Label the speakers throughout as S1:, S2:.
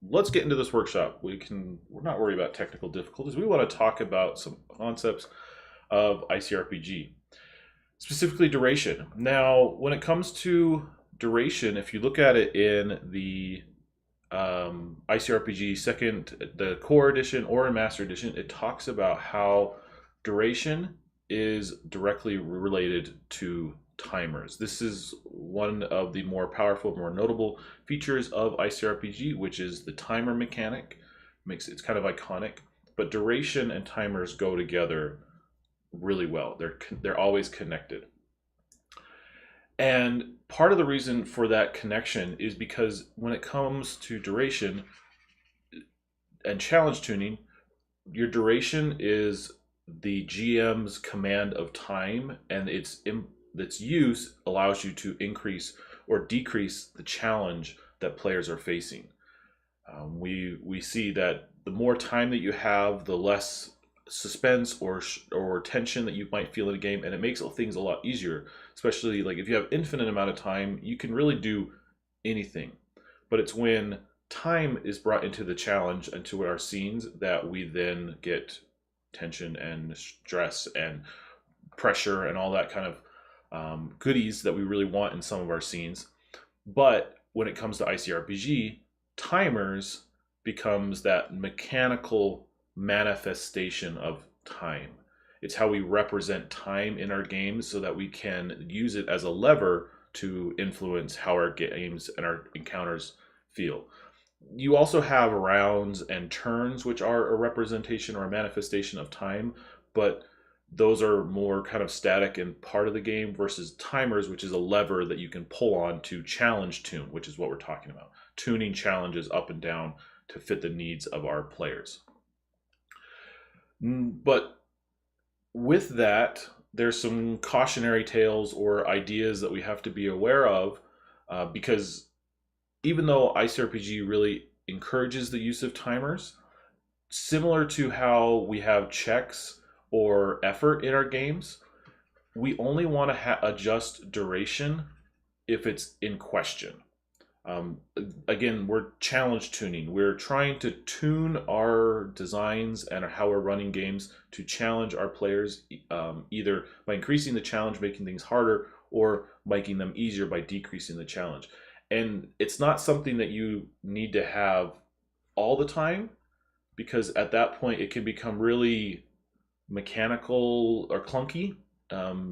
S1: let's get into this workshop. We're not worried about technical difficulties. We want to talk about some concepts of ICRPG, specifically duration. Now, when it comes to duration, if you look at it in the ICRPG the core edition or in master edition, it talks about how duration is directly related to timers. This is one of the more powerful, more notable features of ICRPG, which is the timer mechanic. It's kind of iconic, but duration and timers go together really well. They're always connected. And part of the reason for that connection is because when it comes to duration and challenge tuning, your duration is the GM's command of time, and its use allows you to increase or decrease the challenge that players are facing. We see that the more time that you have, the less suspense or tension that you might feel in a game, and it makes things a lot easier. Especially like if you have infinite amount of time, you can really do anything. But it's when time is brought into the challenge and to our scenes that we then get tension and stress and pressure and all that kind of goodies that we really want in some of our scenes. But when it comes to ICRPG, timers becomes that mechanical manifestation of time. It's how we represent time in our games so that we can use it as a lever to influence how our games and our encounters feel. You also have rounds and turns, which are a representation or a manifestation of time, but those are more kind of static and part of the game versus timers, which is a lever that you can pull on to challenge tune, which is what we're talking about. Tuning challenges up and down to fit the needs of our players. But with that, there's some cautionary tales or ideas that we have to be aware of, because even though ICRPG really encourages the use of timers, similar to how we have checks or effort in our games, we only want to adjust duration if it's in question. Again, we're challenge tuning. We're trying to tune our designs and how we're running games to challenge our players, either by increasing the challenge, making things harder, or making them easier by decreasing the challenge. And it's not something that you need to have all the time, because at that point it can become really mechanical or clunky,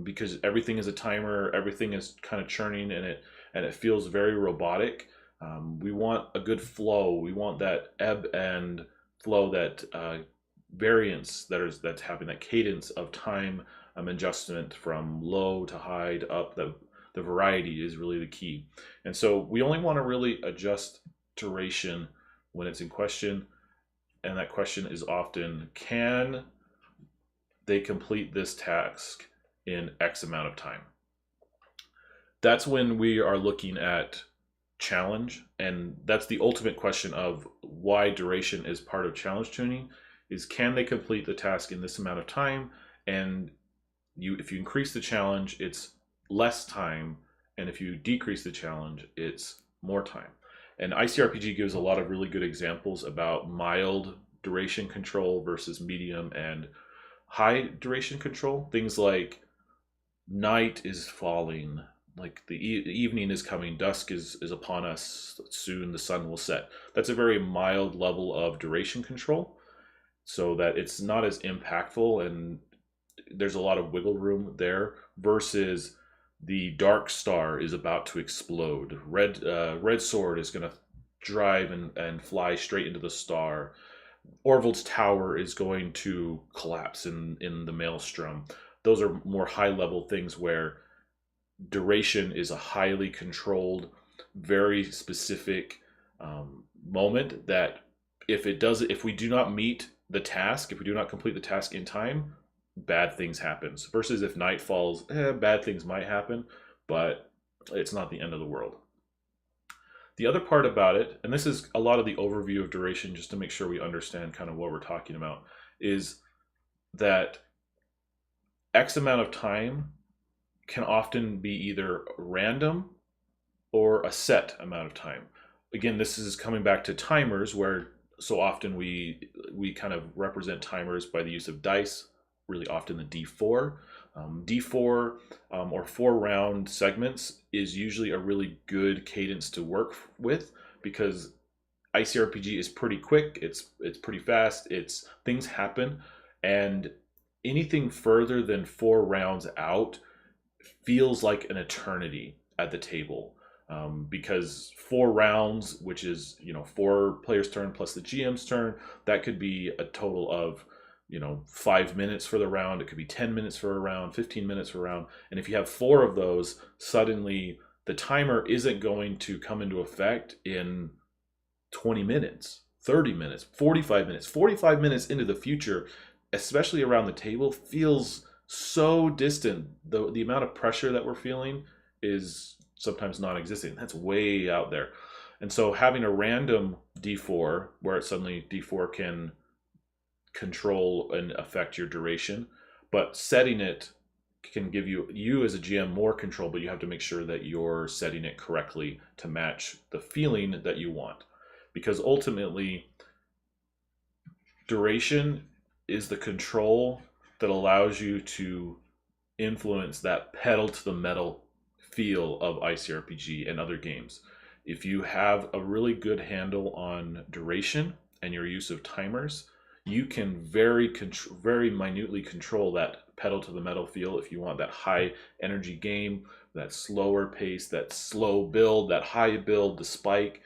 S1: because everything is a timer, everything is kind of churning, and it feels very robotic. We want a good flow. We want that ebb and flow, that variance that's happening, that cadence of time adjustment from low to high to up. The variety is really the key. And so we only want to really adjust duration when it's in question. And that question is often, can they complete this task in X amount of time? That's when we are looking at challenge, and that's the ultimate question of why duration is part of challenge tuning, is can they complete the task in this amount of time? And if you increase the challenge, it's less time, and if you decrease the challenge, it's more time. And ICRPG gives a lot of really good examples about mild duration control versus medium and high duration control. Things like night is falling, like the evening is coming, dusk is upon us, soon the sun will set. That's a very mild level of duration control, so that it's not as impactful and there's a lot of wiggle room there, versus the dark star is about to explode. Red sword is going to drive and fly straight into the star. Orvald's tower is going to collapse in the maelstrom. Those are more high level things where duration is a highly controlled, very specific moment that if we do not meet the task, if we do not complete the task in time, bad things happen. Versus if night falls, bad things might happen, but it's not the end of the world. The other part about it, and this is a lot of the overview of duration, just to make sure we understand kind of what we're talking about, is that X amount of time can often be either random or a set amount of time. again, this is coming back to timers, where so often we kind of represent timers by the use of dice, really often the D4. D4 or 4 round segments is usually a really good cadence to work with, because ICRPG is pretty quick. It's pretty fast. It's things happen, and anything further than 4 rounds out feels like an eternity at the table. Because 4 rounds, which is 4 players' turn plus the GM's turn, that could be a total of 5 minutes for the round. It could be 10 minutes for a round, 15 minutes for a round, and if you have 4 of those, suddenly the timer isn't going to come into effect in 20 minutes, 30 minutes, 45 minutes. 45 minutes into the future, especially around the table, feels so distant. The amount of pressure that we're feeling is sometimes non-existent. That's way out there. And so having a random D4 where it suddenly D4 can control and affect your duration, but setting it can give you as a GM more control, but you have to make sure that you're setting it correctly to match the feeling that you want. Because ultimately, duration is the control that allows you to influence that pedal to the metal feel of ICRPG and other games. If you have a really good handle on duration and your use of timers, you can very minutely control that pedal to the metal feel. If you want that high energy game, that slower pace, that slow build, that high build, the spike,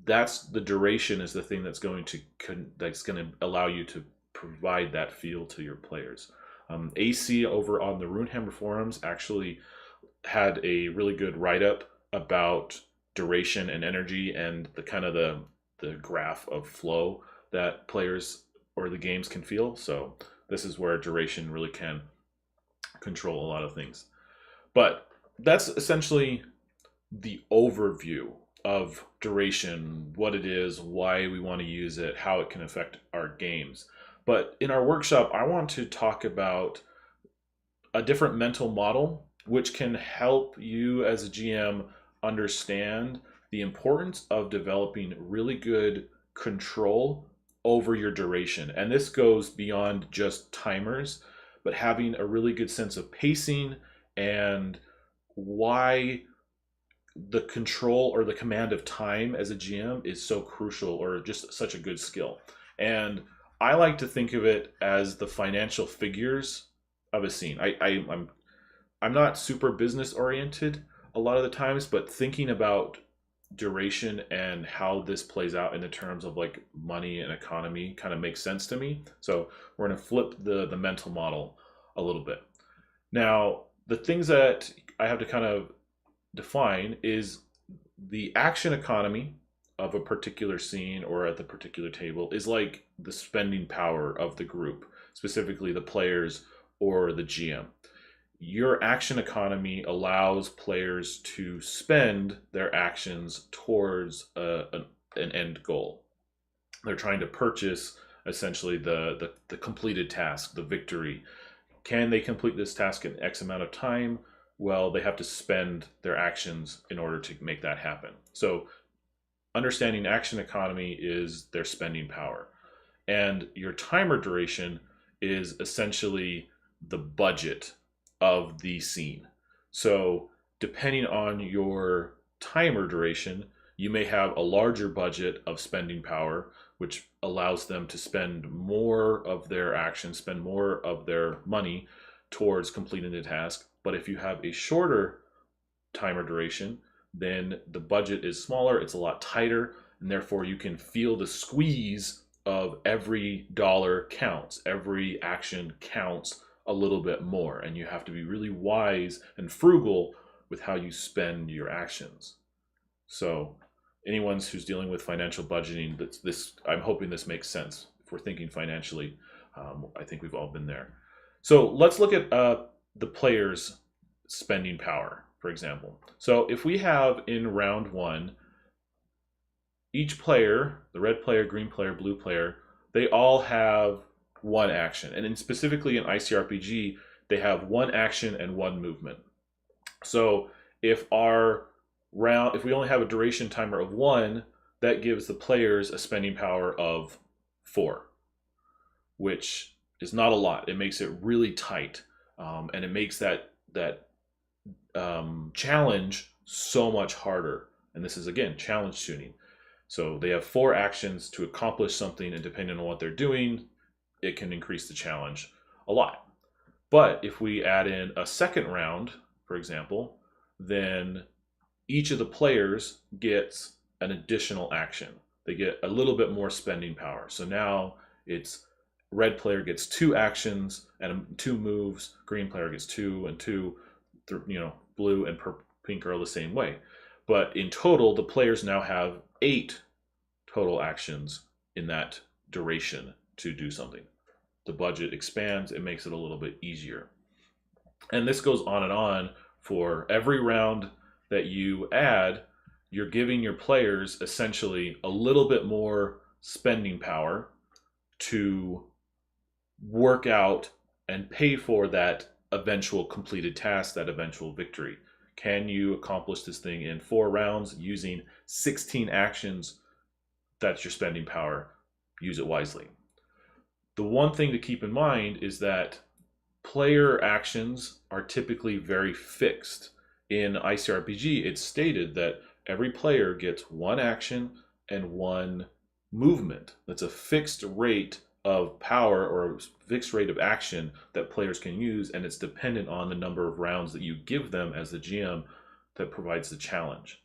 S1: that's the duration is the thing that's going to allow you to provide that feel to your players. AC over on the Runehammer forums actually had a really good write-up about duration and energy and the kind of the graph of flow that players or the games can feel. So this is where duration really can control a lot of things. But that's essentially the overview of duration, what it is, why we want to use it, how it can affect our games. But in our workshop, I want to talk about a different mental model which can help you as a GM understand the importance of developing really good control over your duration. And this goes beyond just timers, but having a really good sense of pacing and why the control or the command of time as a GM is so crucial, or just such a good skill. And I like to think of it as the financial figures of a scene. I'm not super business oriented a lot of the times, but thinking about duration and how this plays out in the terms of like money and economy kind of makes sense to me. So we're going to flip the mental model a little bit. Now, the things that I have to kind of define is the action economy of a particular scene or at the particular table is like the spending power of the group, specifically the players or the GM. Your action economy allows players to spend their actions towards an end goal. They're trying to purchase essentially the completed task, the victory. Can they complete this task in X amount of time? Well, they have to spend their actions in order to make that happen. So understanding action economy is their spending power. And your timer duration is essentially the budget of the scene. So depending on your timer duration, you may have a larger budget of spending power, which allows them to spend more of their action, spend more of their money towards completing the task. But if you have a shorter timer duration, then the budget is smaller, it's a lot tighter, and therefore you can feel the squeeze of every dollar counts, every action counts a little bit more, and you have to be really wise and frugal with how you spend your actions. So anyone who's dealing with financial budgeting, I'm hoping this makes sense. If we're thinking financially, I think we've all been there. So let's look at the players' spending power, for example. So if we have in round one, each player, the red player, green player, blue player, they all have one action. And specifically in ICRPG, they have one action and one movement. So if our round, if we only have a duration timer of 1, that gives the players a spending power of 4, which is not a lot. It makes it really tight, and it makes that challenge so much harder. And this is, again, challenge tuning. So they have 4 actions to accomplish something, and depending on what they're doing, it can increase the challenge a lot. But if we add in a second round, for example, then each of the players gets an additional action. They get a little bit more spending power. So now it's red player gets 2 actions and 2 moves, green player gets 2 and 2, blue and pink are the same way. But in total, the players now have 8 total actions in that duration to do something. The budget expands, it makes it a little bit easier. And this goes on and on. For every round that you add, you're giving your players essentially a little bit more spending power to work out and pay for that eventual completed task, that eventual victory. Can you accomplish this thing in 4 rounds using 16 actions? That's your spending power. Use it wisely. The one thing to keep in mind is that player actions are typically very fixed. In ICRPG, it's stated that every player gets 1 action and 1 movement. That's a fixed rate of power or a fixed rate of action that players can use, and it's dependent on the number of rounds that you give them as the GM that provides the challenge.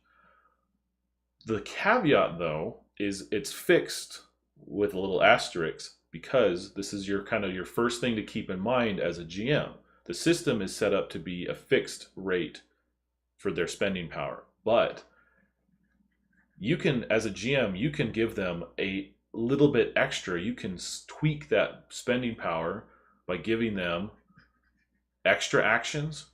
S1: The caveat, though, is it's fixed with a little asterisk, because this is your first thing to keep in mind as a GM. The system is set up to be a fixed rate for their spending power, but you can, as a GM, you can give them a little bit extra. You can tweak that spending power by giving them extra actions,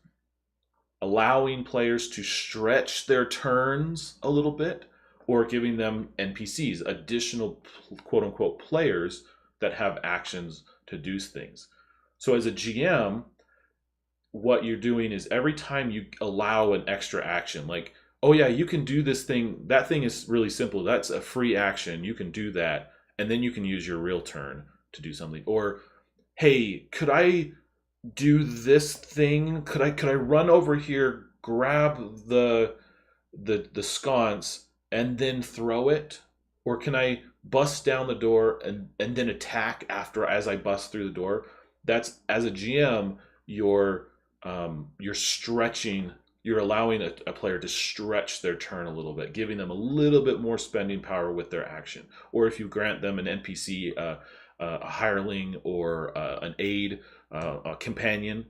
S1: allowing players to stretch their turns a little bit, or giving them NPCs, additional quote-unquote players that have actions to do things. So as a GM, what you're doing is every time you allow an extra action, like, oh yeah, you can do this thing, that thing is really simple, that's a free action, you can do that, and then you can use your real turn to do something. Or, hey, could I do this thing? Could I run over here, grab the sconce, and then throw it? Or can I bust down the door and then attack as I bust through the door? That's, as a GM, you're stretching, you're allowing a player to stretch their turn a little bit, giving them a little bit more spending power with their action. Or if you grant them an NPC, a hireling, or an aide, a companion,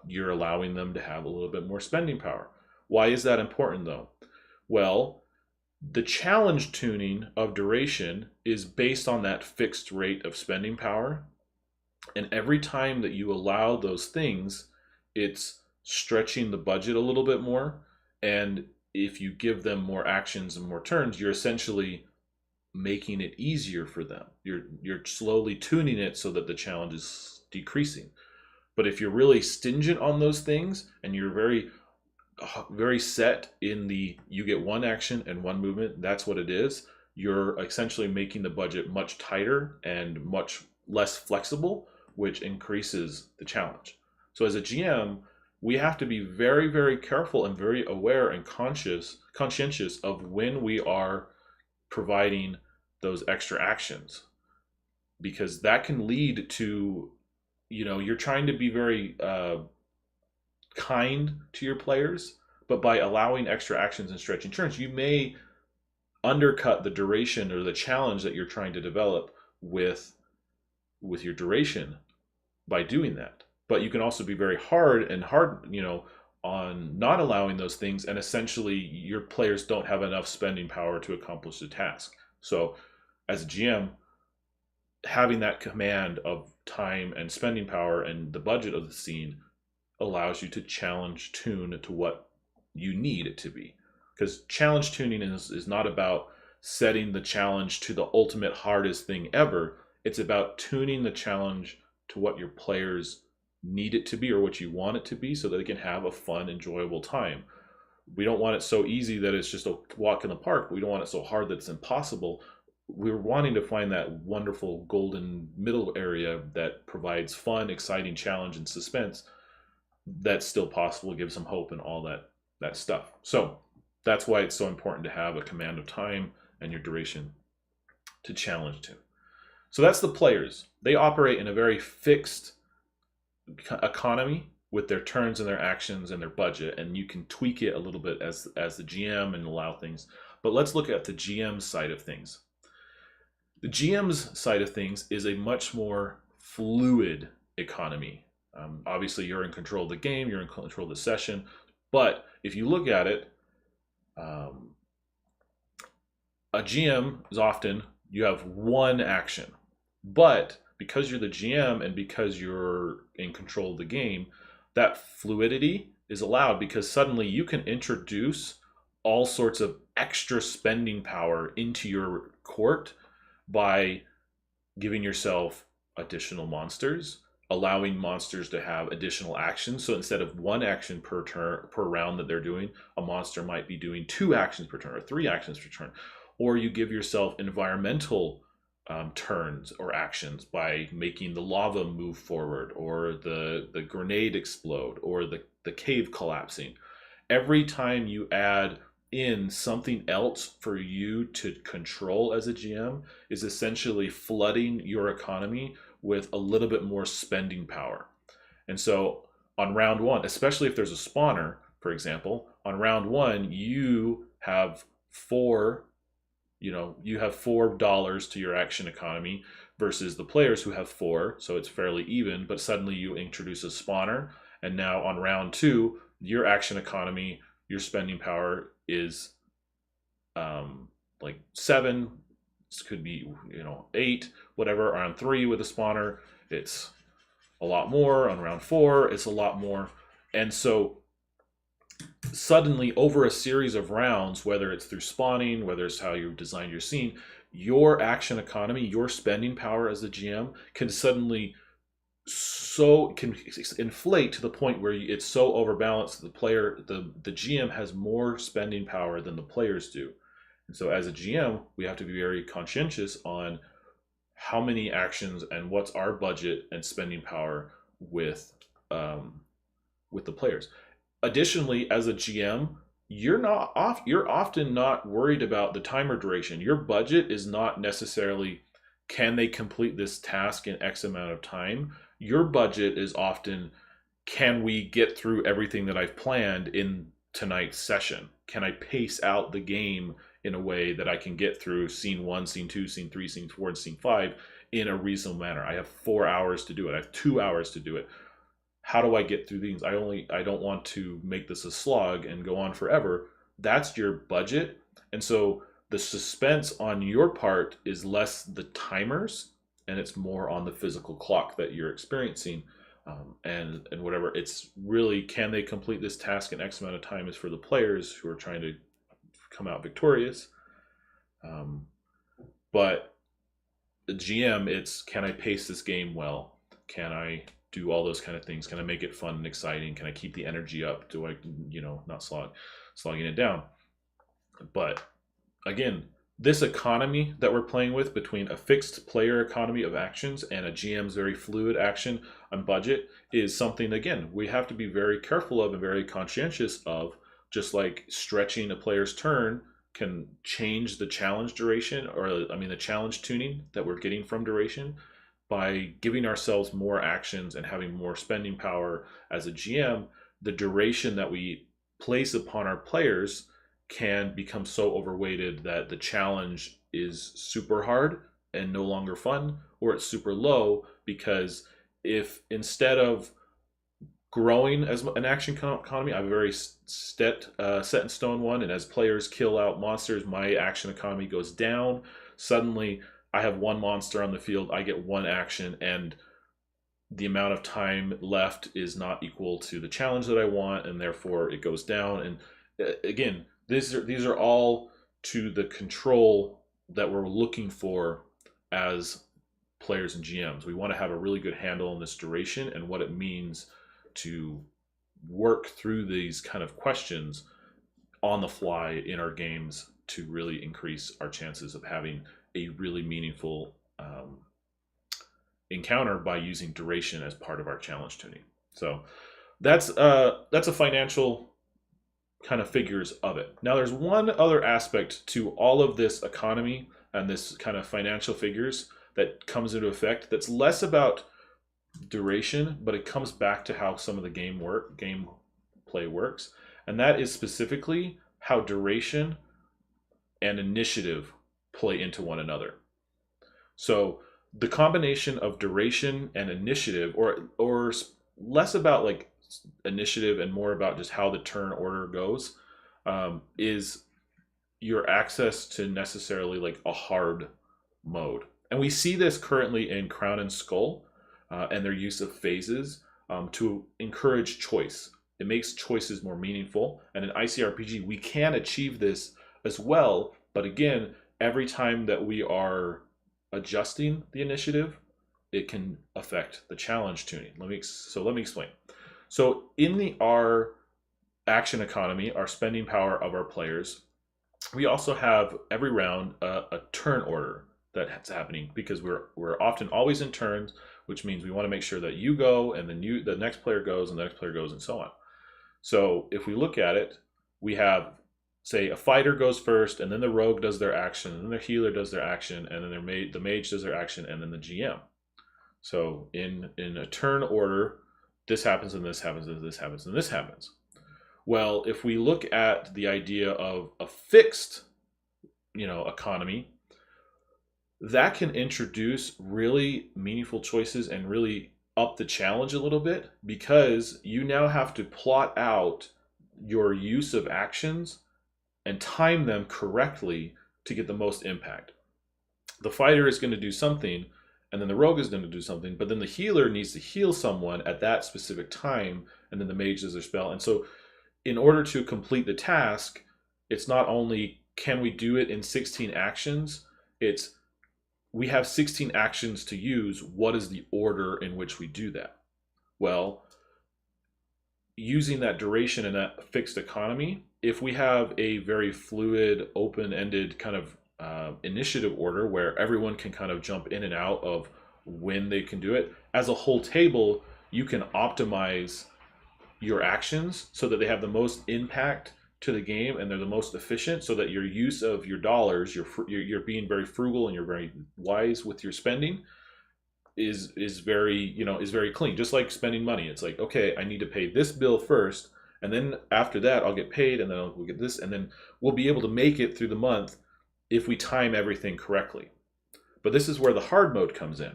S1: you're allowing them to have a little bit more spending power. Why is that important, though? Well, the challenge tuning of duration is based on that fixed rate of spending power. And every time that you allow those things, it's stretching the budget a little bit more. And if you give them more actions and more turns, you're essentially making it easier for them. You're slowly tuning it so that the challenge is decreasing. But if you're really stingent on those things and you're very set in you get 1 action and 1 movement, that's what it is, you're essentially making the budget much tighter and much less flexible, which increases the challenge. So as a GM, we have to be very, very careful and very aware and conscientious of when we are providing those extra actions, because that can lead to, you're trying to be very kind to your players, but by allowing extra actions and stretching turns, you may undercut the duration or the challenge that you're trying to develop with your duration by doing that. But you can also be very hard on not allowing those things, and essentially your players don't have enough spending power to accomplish the task. So as a GM, having that command of time and spending power and the budget of the scene allows you to challenge tune to what you need it to be. Because challenge tuning is not about setting the challenge to the ultimate hardest thing ever. It's about tuning the challenge to what your players need it to be or what you want it to be, so that they can have a fun, enjoyable time. We don't want it so easy that it's just a walk in the park. We don't want it so hard that it's impossible. We're wanting to find that wonderful golden middle area that provides fun, exciting challenge and suspense that's still possible, gives them hope and all that stuff. So that's why it's so important to have a command of time and your duration to challenge to. So that's the players. They operate in a very fixed economy with their turns and their actions and their budget, and you can tweak it a little bit as the GM and allow things. But let's look at the GM side of things. The GM's side of things is a much more fluid economy. Obviously, you're in control of the game, you're in control of the session, but if you look at it, a GM is often, you have one action, but because you're the GM and because you're in control of the game, that fluidity is allowed because suddenly you can introduce all sorts of extra spending power into your court by giving yourself additional monsters, allowing monsters to have additional actions. So instead of one action per turn, per round that they're doing, a monster might be doing 2 actions per turn or 3 actions per turn. Or you give yourself environmental turns or actions by making the lava move forward, or the grenade explode, or the cave collapsing. Every time you add in something else for you to control as a GM is essentially flooding your economy with a little bit more spending power. And so on round 1, especially if there's a spawner, for example, on round 1, you have $4 to your action economy versus the players who have 4, so it's fairly even, but suddenly you introduce a spawner, and now on round 2, your action economy, your spending power is like 7, this could be 8, whatever. On 3 with a spawner, it's a lot more. On round 4, it's a lot more. And so suddenly over a series of rounds, whether it's through spawning, whether it's how you've designed your scene, your action economy, your spending power as a GM can suddenly can inflate to the point where it's so overbalanced that the GM has more spending power than the players do. And so as a GM, we have to be very conscientious on how many actions and what's our budget and spending power with the players. Additionally, as a GM, you're often not worried about the timer duration. Your budget is not necessarily, can they complete this task in X amount of time? Your budget is often, can we get through everything that I've planned in tonight's session? Can I pace out the game in a way that I can get through scene 1, scene 2, scene 3, scene 4, and scene 5 in a reasonable manner? I have 4 hours to do it. I have 2 hours to do it. How do I get through these? I don't want to make this a slog and go on forever. That's your budget. And so the suspense on your part is less the timers, and it's more on the physical clock that you're experiencing. And whatever, it's really, can they complete this task in X amount of time is for the players who are trying to come out victorious. But the GM, it's, can I pace this game well? Can I do all those kind of things? Can I make it fun and exciting? Can I keep the energy up? Do I, not slogging it down? But again, this economy that we're playing with between a fixed player economy of actions and a GM's very fluid action and budget is something, again, we have to be very careful of and very conscientious of. Just like stretching a player's turn can change the challenge duration, or the challenge tuning that we're getting from duration. By giving ourselves more actions and having more spending power as a GM, the duration that we place upon our players can become so overweighted that the challenge is super hard and no longer fun, or it's super low, because if instead of growing as an action economy, I have a very set in stone one, and as players kill out monsters, my action economy goes down. Suddenly I have 1 monster on the field, I get 1 action, and the amount of time left is not equal to the challenge that I want, and therefore it goes down. And again, these are all to the control that we're looking for as players and GMs. We want to have a really good handle on this duration and what it means to work through these kind of questions on the fly in our games to really increase our chances of having a really meaningful encounter by using duration as part of our challenge tuning. So that's a financial kind of figures of it. Now there's one other aspect to all of this economy and this kind of financial figures that comes into effect that's less about duration, but it comes back to how some of the gameplay works, and that is specifically how duration and initiative play into one another. So the combination of duration and initiative, or less about like initiative and more about just how the turn order goes, is your access to necessarily like a hard mode. And we see this currently in Crown and Skull and their use of phases to encourage choice. It makes choices more meaningful. And in ICRPG, we can achieve this as well. But again, every time that we are adjusting the initiative, it can affect the challenge tuning. Let me explain. So in our action economy, our spending power of our players, we also have every round a turn order that's happening, because we're often always in turns, which means we want to make sure that you go and then the next player goes and the next player goes and so on. So if we look at it, we have, say, a fighter goes first, and then the rogue does their action, and then the healer does their action, and then the mage does their action, and then the GM. So in a turn order, this happens and this happens and this happens and this happens. Well, if we look at the idea of a fixed, economy, that can introduce really meaningful choices and really up the challenge a little bit, because you now have to plot out your use of actions and time them correctly to get the most impact. The fighter is going to do something, and then the rogue is going to do something, but then the healer needs to heal someone at that specific time, and then the mage does their spell. And so in order to complete the task, it's not only can we do it in 16 actions, it's we have 16 actions to use. What is the order in which we do that? Well, using that duration and that fixed economy, if we have a very fluid, open-ended kind of initiative order where everyone can kind of jump in and out of when they can do it, as a whole table, you can optimize your actions so that they have the most impact to the game and they're the most efficient, so that your use of your dollars, you're being very frugal and you're very wise with your spending, is very clean. Just like spending money, it's like, okay, I need to pay this bill first, and then after that I'll get paid, and then we'll get this, and then we'll be able to make it through the month if we time everything correctly. But this is where the hard mode comes in.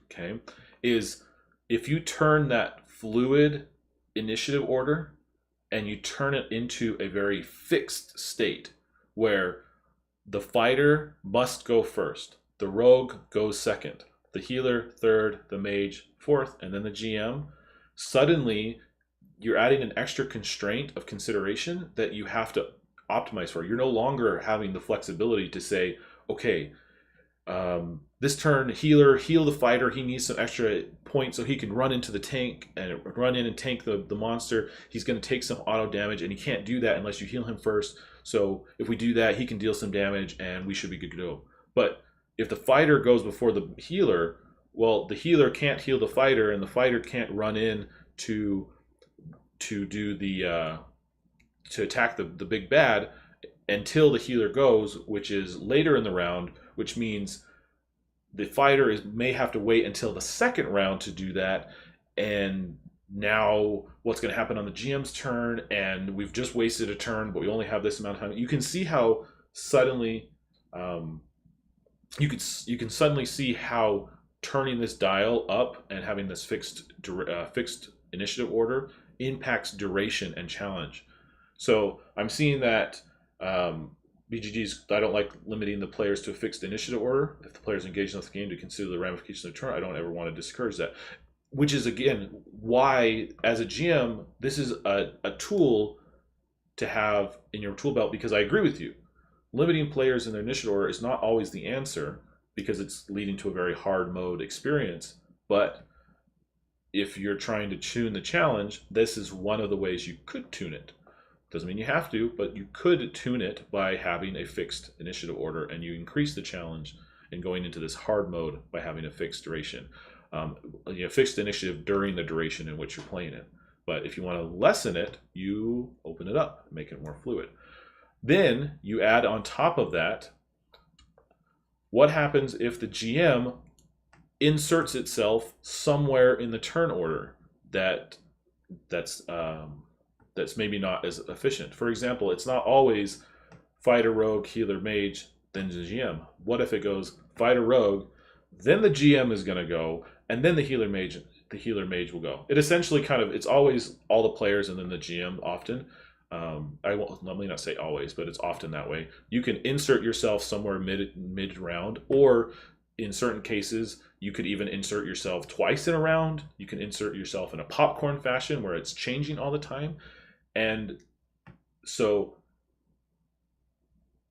S1: Okay, is if you turn that fluid initiative order and you turn it into a very fixed state where the fighter must go first, the rogue goes second, the healer third, the mage fourth, and then the GM, suddenly you're adding an extra constraint of consideration that you have to optimize for. You're no longer having the flexibility to say, okay, this turn, healer, heal the fighter. He needs some extra points so he can run into the tank and run in and tank the monster. He's going to take some auto damage, and he can't do that unless you heal him first. So if we do that, he can deal some damage, and we should be good to go. But if the fighter goes before the healer, well, the healer can't heal the fighter, and the fighter can't run in to do the to attack the big bad until the healer goes, which is later in the round, which means the fighter may have to wait until the second round to do that. And now what's going to happen on the GM's turn, and we've just wasted a turn, but we only have this amount of time. You can see how suddenly you can suddenly see how turning this dial up and having this fixed initiative order impacts duration and challenge. So I'm seeing that BGGs, I don't like limiting the players to a fixed initiative order. If the players engage enough in the game to consider the ramifications of the turn, I don't ever want to discourage that. Which is, again, why, as a GM, this is a tool to have in your tool belt, because I agree with you. Limiting players in their initiative order is not always the answer, because it's leading to a very hard mode experience. But if you're trying to tune the challenge, this is one of the ways you could tune it. Doesn't mean you have to, but you could tune it by having a fixed initiative order, and you increase the challenge in going into this hard mode by having a fixed duration. Fixed initiative during the duration in which you're playing it. But if you want to lessen it, you open it up, make it more fluid. Then you add on top of that, what happens if the GM inserts itself somewhere in the turn order that's maybe not as efficient. For example, it's not always fighter, rogue, healer, mage, then the GM. What if it goes fighter, rogue, then the GM is going to go, and then the healer mage will go. It essentially it's always all the players and then the GM often. I won't normally not say always, but it's often that way. You can insert yourself somewhere mid round, or in certain cases, you could even insert yourself twice in a round. You can insert yourself in a popcorn fashion where it's changing all the time. And so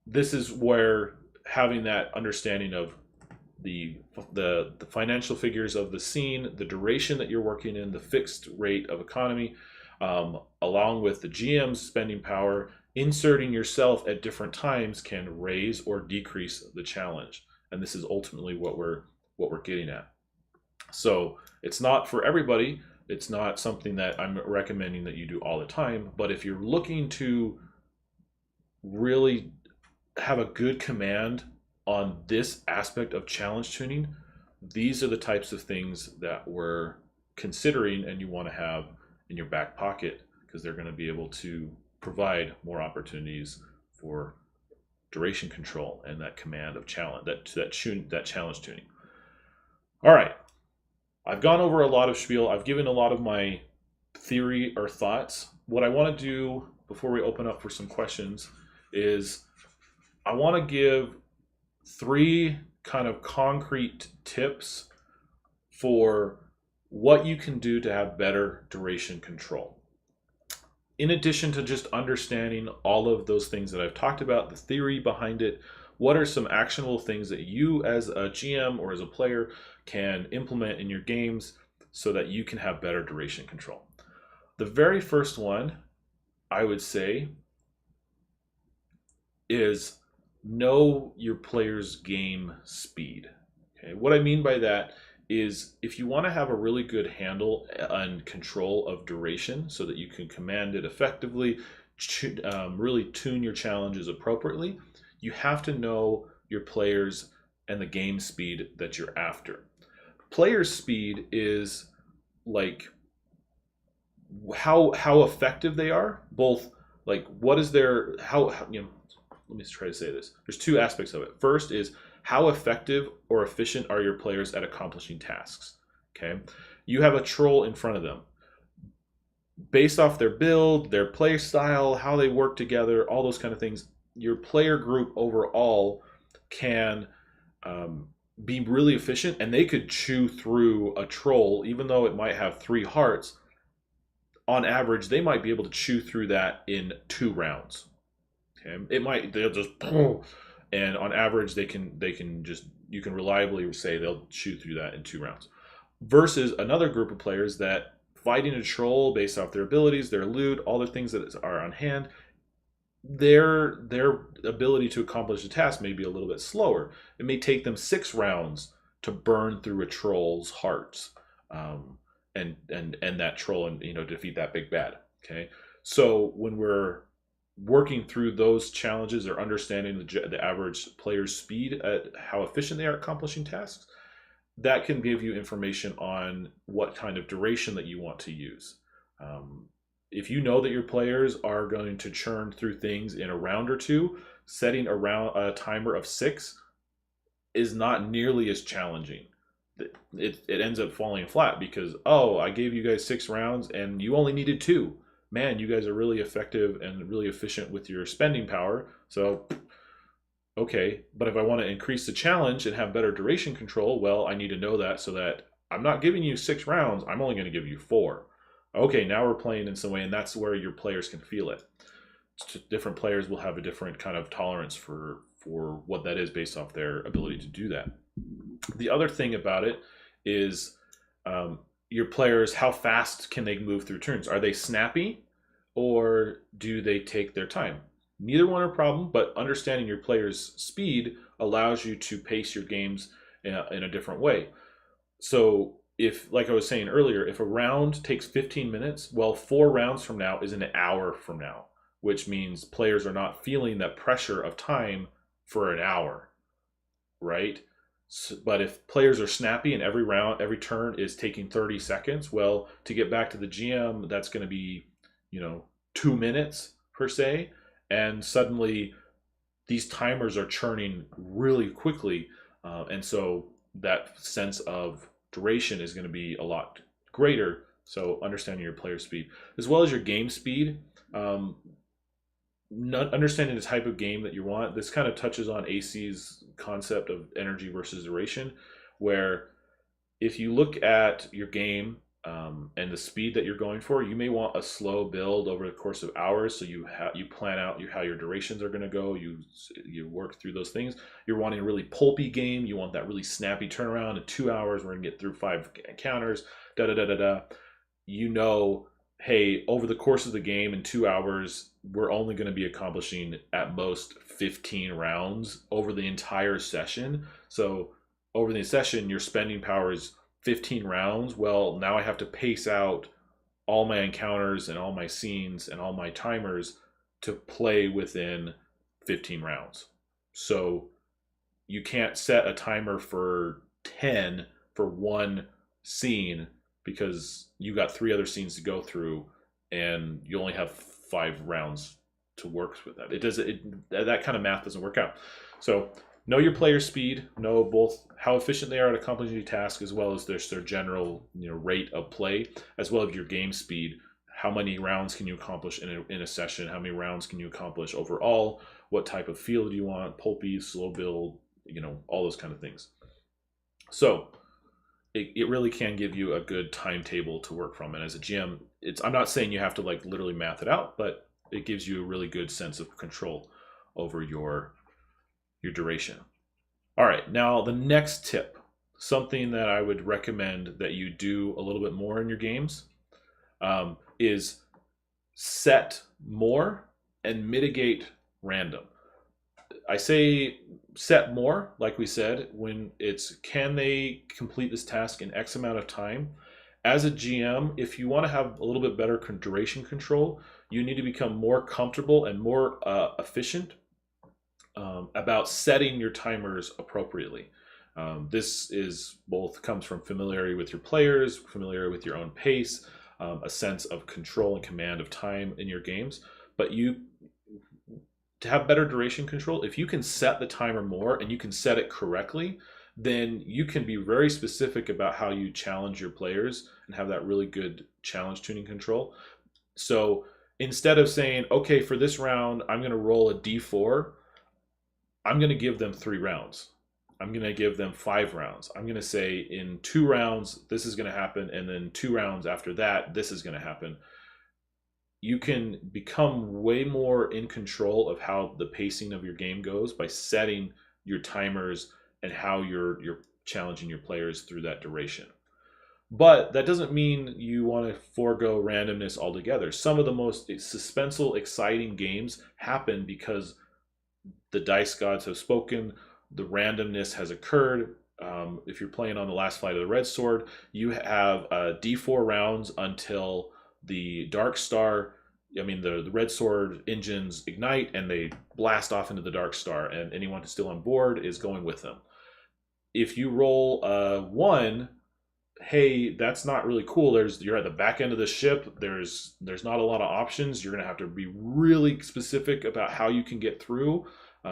S1: this is where having that understanding of the financial figures of the scene, the duration that you're working in, the fixed rate of economy, along with the GM's spending power, inserting yourself at different times can raise or decrease the challenge. And this is ultimately what we're getting at. So it's not for everybody. It's not something that I'm recommending that you do all the time. But if you're looking to really have a good command on this aspect of challenge tuning, these are the types of things that we're considering and you want to have in your back pocket, because they're going to be able to provide more opportunities for duration control and that command of challenge, that challenge tuning. All right, I've gone over a lot of spiel. I've given a lot of my theory or thoughts. What I want to do before we open up for some questions is I want to give 3 kind of concrete tips for what you can do to have better duration control. In addition to just understanding all of those things that I've talked about, the theory behind it, what are some actionable things that you as a GM or as a player can implement in your games so that you can have better duration control? The very first one, I would say, is know your player's game speed. Okay, what I mean by that is if you want to have a really good handle and control of duration so that you can command it effectively, really tune your challenges appropriately, you have to know your players and the game speed that you're after. Player speed is like how effective they are, both like what is their let me try to say this. There's 2 aspects of it. First is how effective or efficient are your players at accomplishing tasks? Okay, you have a troll in front of them. Based off their build, their play style, how they work together, all those kind of things, your player group overall can be really efficient, and they could chew through a troll, even though it might have 3 hearts. On average, they might be able to chew through that in 2 rounds. Okay, they'll just, and on average they can just, you can reliably say they'll chew through that in 2 rounds. Versus another group of players that fighting a troll based off their abilities, their loot, all the things that are on hand, their ability to accomplish the task may be a little bit slower. It may take them 6 rounds to burn through a troll's hearts, and that troll, and defeat that big bad. Okay, so when we're working through those challenges or understanding the average player's speed at how efficient they are accomplishing tasks, that can give you information on what kind of duration that you want to use. If you know that your players are going to churn through things in a round or 2, setting a timer of 6 is not nearly as challenging. It ends up falling flat because, oh, I gave you guys 6 rounds and you only needed 2. Man, you guys are really effective and really efficient with your spending power. So, okay, but if I want to increase the challenge and have better duration control, well, I need to know that so that I'm not giving you 6 rounds, I'm only going to give you 4. Okay, now we're playing in some way, and that's where your players can feel it. Different players will have a different kind of tolerance for what that is based off their ability to do that. The other thing about it is your players, how fast can they move through turns? Are they snappy, or do they take their time? Neither one are a problem, but understanding your player's speed allows you to pace your games in a different way. So if, like I was saying earlier, if a round takes 15 minutes, well, 4 rounds from now is an hour from now, which means players are not feeling that pressure of time for an hour, right? So, but if players are snappy and every round, every turn is taking 30 seconds, well, to get back to the GM, that's going to be, 2 minutes per se. And suddenly these timers are churning really quickly. And so that sense of duration is going to be a lot greater. So understanding your player speed as well as your game speed, not understanding the type of game that you want. This kind of touches on AC's concept of energy versus duration, where if you look at your game and the speed that you're going for, you may want a slow build over the course of hours. So you plan out how your durations are going to go. You work through those things. You're wanting a really pulpy game. You want that really snappy turnaround in 2 hours. We're going to get through 5 encounters. Da da da da da. Hey, over the course of the game in 2 hours, we're only going to be accomplishing at most 15 rounds over the entire session. So over the session, your spending power is 15 rounds. Well, now I have to pace out all my encounters and all my scenes and all my timers to play within 15 rounds. So you can't set a timer for 10 for one scene because you got 3 other scenes to go through and you only have 5 rounds to work with that. That kind of math doesn't work out. So know your player speed, know both how efficient they are at accomplishing your task as well as their general rate of play, as well as your game speed. How many rounds can you accomplish in a session? How many rounds can you accomplish overall? What type of field do you want? Pulpy, slow build, all those kind of things. So it really can give you a good timetable to work from. And as a GM, I'm not saying you have to like literally math it out, but it gives you a really good sense of control over your duration. All right, now the next tip, something that I would recommend that you do a little bit more in your games, is set more and mitigate random. I say set more, like we said, when it's can they complete this task in X amount of time. As a GM, if you want to have a little bit better duration control, you need to become more comfortable and more efficient about setting your timers appropriately. This comes from familiarity with your players, familiarity with your own pace, a sense of control and command of time in your games. But to have better duration control, if you can set the timer more and you can set it correctly, then you can be very specific about how you challenge your players and have that really good challenge tuning control. So instead of saying, okay, for this round, I'm going to roll a D4, I'm going to give them 3 rounds. I'm going to give them 5 rounds. I'm going to say in 2 rounds, this is going to happen. And then 2 rounds after that, this is going to happen. You can become way more in control of how the pacing of your game goes by setting your timers and how you're challenging your players through that duration. But that doesn't mean you want to forego randomness altogether. Some of the most suspenseful, exciting games happen because the dice gods have spoken, the randomness has occurred. If you're playing on the last flight of the Red Sword, you have D4 rounds until the Dark Star, the Red Sword engines ignite and they blast off into the Dark Star, and anyone who's still on board is going with them. If you roll a 1, hey, that's not really cool. You're at the back end of the ship. There's not a lot of options. You're going to have to be really specific about how you can get through.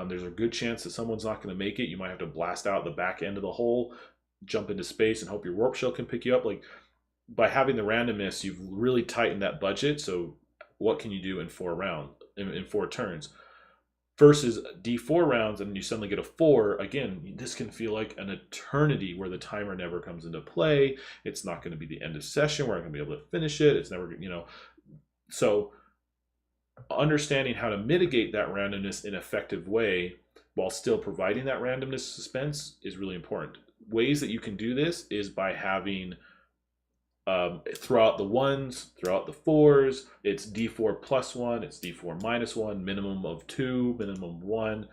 S1: There's a good chance that someone's not going to make it. You might have to blast out the back end of the hole, jump into space, and hope your warp shell can pick you up. Like, by having the randomness, you've really tightened that budget. So what can you do in 4 turns? Versus D4 rounds, and you suddenly get a 4. Again, this can feel like an eternity where the timer never comes into play. It's not going to be the end of session. We're not going to be able to finish it. It's never, So understanding how to mitigate that randomness in an effective way while still providing that randomness suspense is really important. Ways that you can do this is by having throughout the ones, throughout the fours, it's D4 plus one, it's D4 minus one, minimum of two, minimum of one.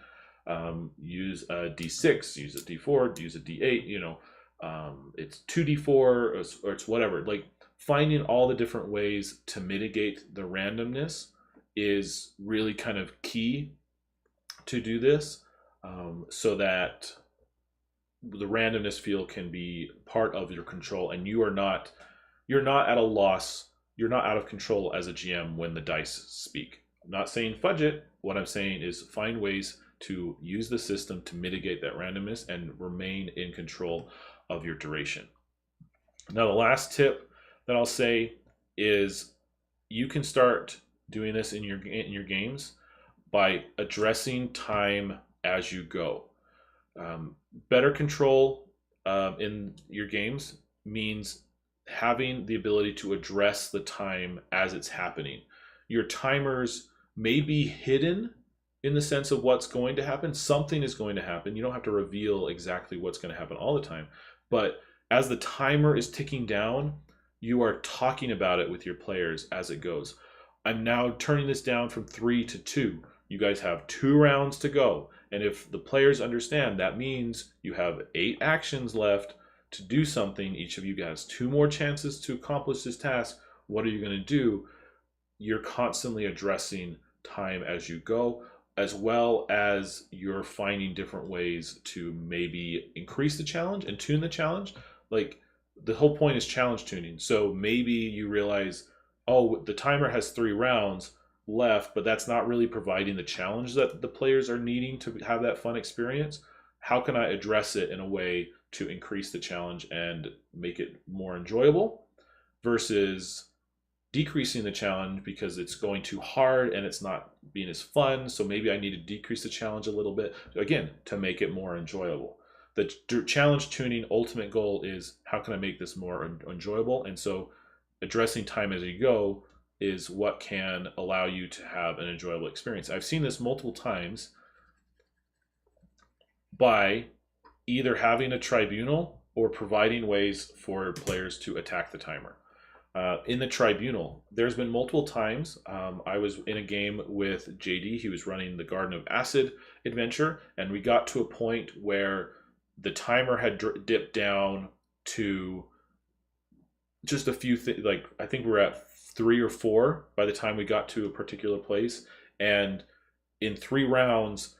S1: Use a D6, use a D4, use a D8. It's 2D4 or it's whatever. Like finding all the different ways to mitigate the randomness is really kind of key to do this, so that the randomness field can be part of your control, and you're not at a loss, you're not out of control as a GM when the dice speak. I'm not saying fudge it. What I'm saying is find ways to use the system to mitigate that randomness and remain in control of your duration. Now, the last tip that I'll say is you can start doing this in your games by addressing time as you go. Better control in your games means having the ability to address the time as it's happening. Your timers may be hidden in the sense of what's going to happen. Something is going to happen. You don't have to reveal exactly what's going to happen all the time. But as the timer is ticking down, you are talking about it with your players as it goes. I'm now turning this down from 3 to 2. You guys have 2 rounds to go. And if the players understand, that means you have 8 actions left to do something. Each of you has 2 more chances to accomplish this task. What are you going to do? You're constantly addressing time as you go, as well as you're finding different ways to maybe increase the challenge and tune the challenge. Like the whole point is challenge tuning. So maybe you realize, oh, the timer has 3 rounds left, but that's not really providing the challenge that the players are needing to have that fun experience. How can I address it in a way to increase the challenge and make it more enjoyable versus decreasing the challenge because it's going too hard and it's not being as fun? So maybe I need to decrease the challenge a little bit, again, to make it more enjoyable. The challenge tuning ultimate goal is how can I make this more enjoyable? And so addressing time as you go is what can allow you to have an enjoyable experience. I've seen this multiple times by either having a tribunal or providing ways for players to attack the timer. In the tribunal, there's been multiple times. I was in a game with JD. He was running the Garden of Acid adventure, and we got to a point where the timer had dipped down to just a few things. Like I think we were at 3 or 4 by the time we got to a particular place, and in 3 rounds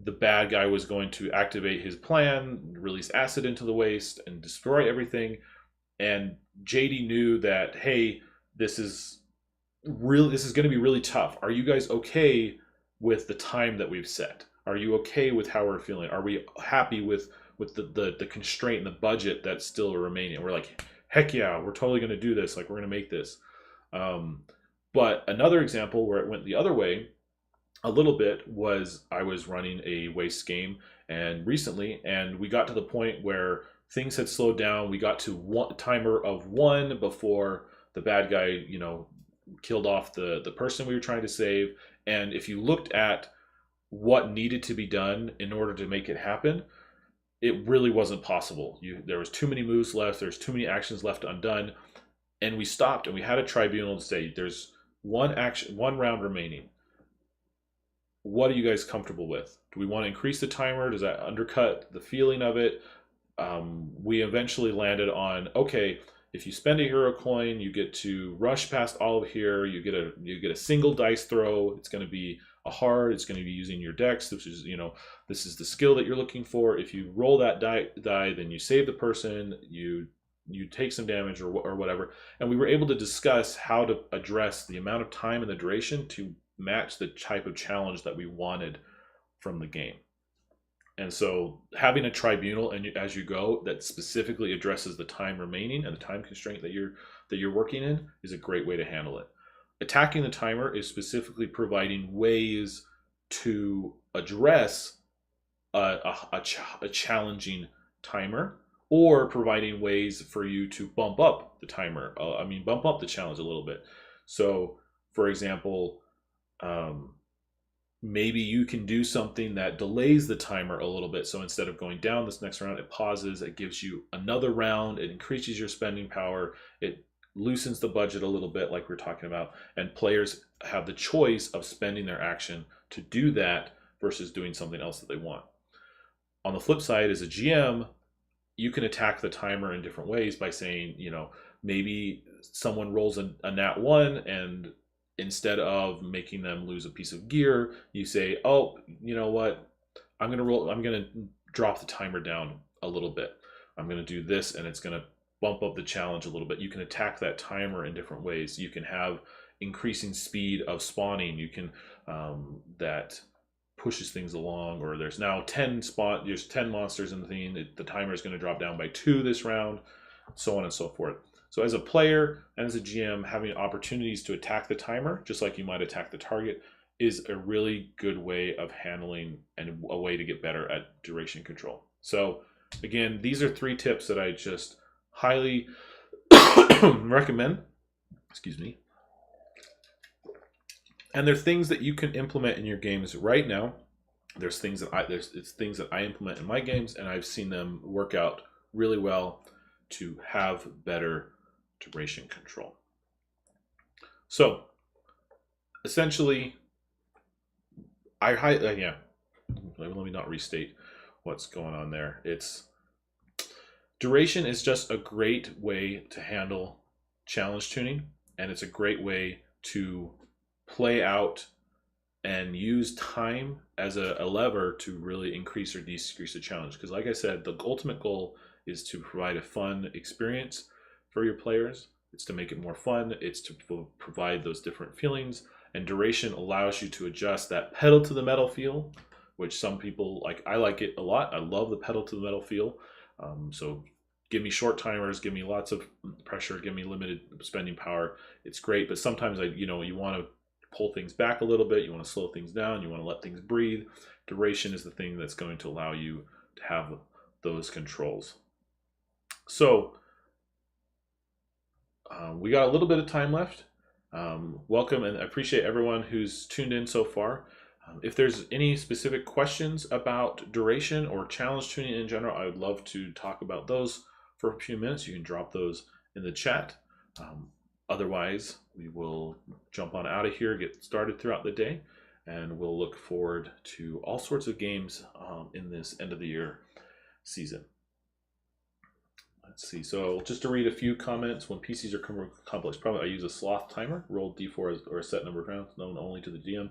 S1: the bad guy was going to activate his plan, release acid into the waste and destroy everything. And JD knew that, hey, this is going to be really tough. Are you guys okay with the time that we've set? Are you okay with how we're feeling? Are we happy with the constraint and the budget that's still remaining? And we're like, heck yeah, we're totally going to do this. Like, we're going to make this. But another example where it went the other way a little bit was I was running a waste game and recently, and we got to the point where things had slowed down. We got to one timer of 1 before the bad guy, killed off the person we were trying to save. And if you looked at what needed to be done in order to make it happen, it really wasn't possible. There was too many moves left. There's too many actions left undone. And we stopped and we had a tribunal to say, there's one round remaining. What are you guys comfortable with? Do we want to increase the timer? Does that undercut the feeling of it? We eventually landed on, okay, if you spend a hero coin, you get to rush past all of here. You get a single dice throw. It's going to be a hard. It's going to be using your dex, which is this is the skill that you're looking for. If you roll that die, then you save the person. You take some damage or whatever. And we were able to discuss how to address the amount of time and the duration to match the type of challenge that we wanted from the game. And so having a tribunal and as you go that specifically addresses the time remaining and the time constraint that you're working in is a great way to handle it. Attacking the timer is specifically providing ways to address a challenging timer, or providing ways for you to bump up the timer. Bump up the challenge a little bit. So, for example, maybe you can do something that delays the timer a little bit. So instead of going down this next round, it pauses, it gives you another round, it increases your spending power, it loosens the budget a little bit like we're talking about, and players have the choice of spending their action to do that versus doing something else that they want. On the flip side, as a GM, you can attack the timer in different ways by saying, maybe someone rolls a nat 1, and instead of making them lose a piece of gear, you say, oh, you know what? I'm going to drop the timer down a little bit. I'm going to do this, and it's going to bump up the challenge a little bit. You can attack that timer in different ways. You can have increasing speed of spawning. You can, that pushes things along, or there's now 10 monsters in the thing. The timer is going to drop down by 2 this round, so on and so forth. So as a player and as a GM, having opportunities to attack the timer, just like you might attack the target, is a really good way of handling and a way to get better at duration control. So again, these are 3 tips that I just highly recommend. Excuse me. And they're things that you can implement in your games right now. It's things that I implement in my games, and I've seen them work out really well to have better duration control. So essentially, let me not restate what's going on there. Duration is just a great way to handle challenge tuning, and it's a great way to play out and use time as a lever to really increase or decrease the challenge. Because like I said, the ultimate goal is to provide a fun experience for your players. It's to make it more fun. It's to provide those different feelings. And duration allows you to adjust that pedal to the metal feel, which some people like. I like it a lot. I love the pedal to the metal feel. So give me short timers, give me lots of pressure, give me limited spending power. It's great, but sometimes you want to pull things back a little bit. You want to slow things down. You want to let things breathe. Duration is the thing that's going to allow you to have those controls. So we got a little bit of time left. Welcome, and I appreciate everyone who's tuned in so far. If there's any specific questions about duration or challenge tuning in general, I would love to talk about those for a few minutes. You can drop those in the chat. Otherwise, we will jump on out of here, get started throughout the day, and we'll look forward to all sorts of games in this end of the year season. Let's see. So just to read a few comments, when PCs are complex, probably I use a sloth timer, roll D4 or a set number of rounds, known only to the DM,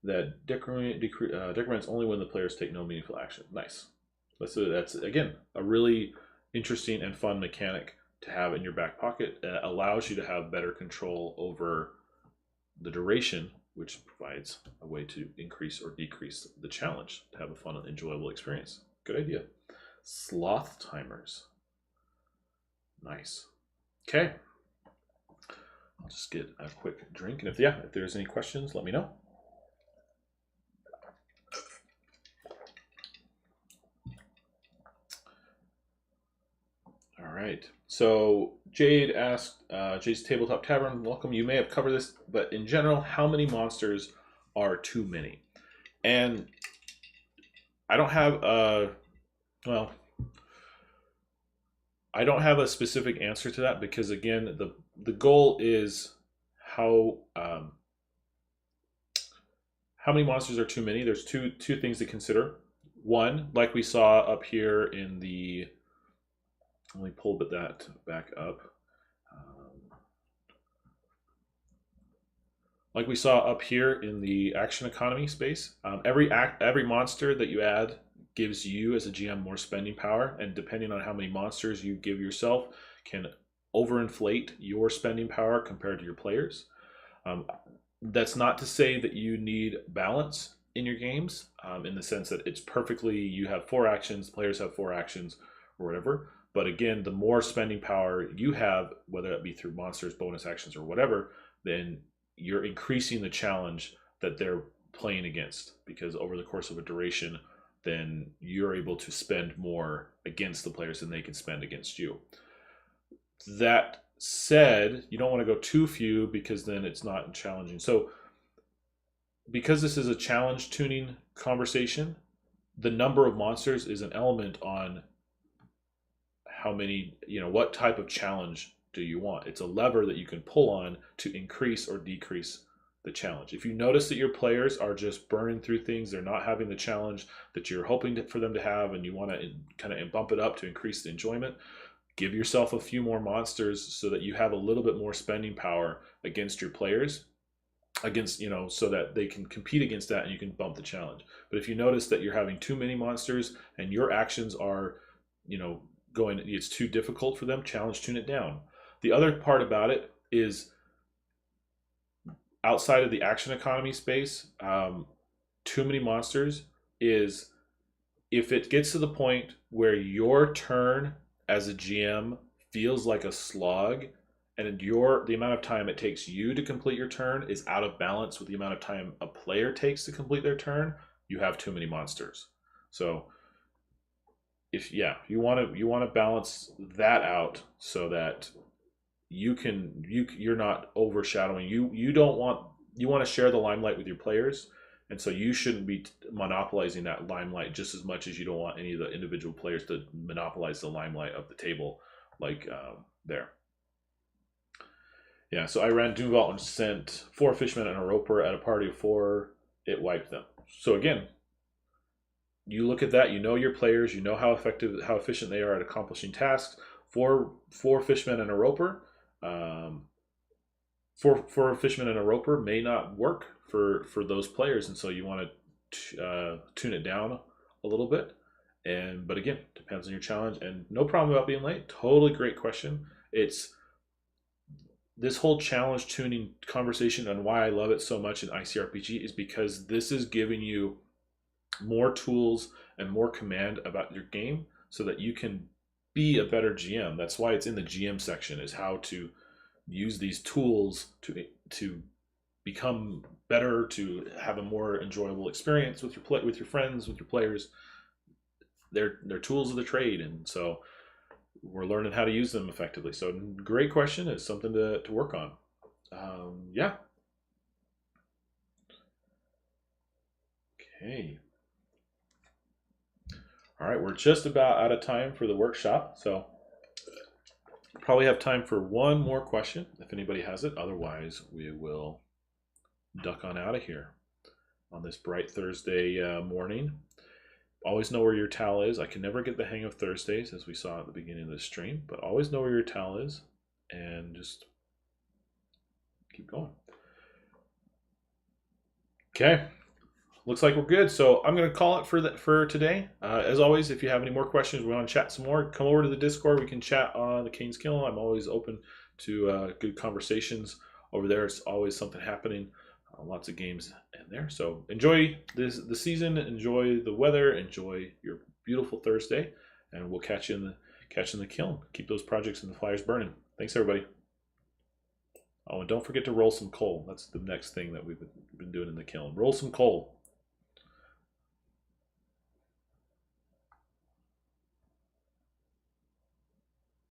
S1: that decrements only when the players take no meaningful action. Nice. That's again a really interesting and fun mechanic to have in your back pocket. It allows you to have better control over the duration, which provides a way to increase or decrease the challenge to have a fun and enjoyable experience. Good idea. Sloth timers. Nice. Okay. I'll just get a quick drink, and if there's any questions, let me know. All right. So Jade asked, Jade's Tabletop Tavern, welcome. You may have covered this, but in general, how many monsters are too many? And I don't have I don't have a specific answer to that, because again, the goal is how many monsters are too many. There's two things to consider. One, like we saw up here in the, let me pull that back up. Like we saw up here in the action economy space, every monster that you add gives you as a GM more spending power, and depending on how many monsters you give yourself can overinflate your spending power compared to your players. That's not to say that you need balance in your games, in the sense that it's perfectly, you have 4 actions, players have 4 actions or whatever. But again, the more spending power you have, whether it be through monsters, bonus actions, or whatever, then you're increasing the challenge that they're playing against, because over the course of a duration, then you're able to spend more against the players than they can spend against you. That said, you don't want to go too few, because then it's not challenging. So because this is a challenge tuning conversation, the number of monsters is an element on how many, what type of challenge do you want. It's a lever that you can pull on to increase or decrease the challenge. If you notice that your players are just burning through things, they're not having the challenge that you're hoping for them to have, and you want to kind of bump it up to increase the enjoyment, give yourself a few more monsters so that you have a little bit more spending power against your players, so that they can compete against that and you can bump the challenge. But if you notice that you're having too many monsters and your actions are, it's too difficult for them, challenge tune it down. The other part about it is, outside of the action economy space, too many monsters is, if it gets to the point where your turn as a GM feels like a slog, and the amount of time it takes you to complete your turn is out of balance with the amount of time a player takes to complete their turn, you have too many monsters. So you want to balance that out so that you're not overshadowing. You want to share the limelight with your players, and so you shouldn't be monopolizing that limelight just as much as you don't want any of the individual players to monopolize the limelight of the table, like there. Yeah, so I ran Doom Vault and sent 4 fishmen and a roper at a party of 4. It wiped them. So again, you look at that, you know your players, you know how efficient they are at accomplishing tasks. 4 fishmen and a roper. 4 fishmen and a roper may not work for those players, and so you want to tune it down a little bit. But again, depends on your challenge, and no problem about being late. Totally great question. It's this whole challenge tuning conversation, and why I love it so much in ICRPG is because this is giving you more tools and more command about your game so that you can be a better GM. That's why it's in the GM section, is how to use these tools to become better, to have a more enjoyable experience with your friends, with your players. They're tools of the trade, and so we're learning how to use them effectively. So great question. It's something to work on. Yeah. Okay. All right, we're just about out of time for the workshop, so probably have time for one more question if anybody has it. Otherwise, we will duck on out of here on this bright Thursday morning. Always know where your towel is. I can never get the hang of Thursdays, as we saw at the beginning of the stream, but always know where your towel is and just keep going. Okay. Looks like we're good, so I'm going to call it for today. As always, if you have any more questions, we want to chat some more, come over to the Discord. We can chat on the Kane's Kill. I'm always open to good conversations over there. It's always something happening. Lots of games in there. So enjoy the season, enjoy the weather, enjoy your beautiful Thursday, and we'll catch you in the kiln. Keep those projects and the fires burning. Thanks, everybody. Oh, and don't forget to roll some coal. That's the next thing that we've been doing in the kiln. Roll some coal.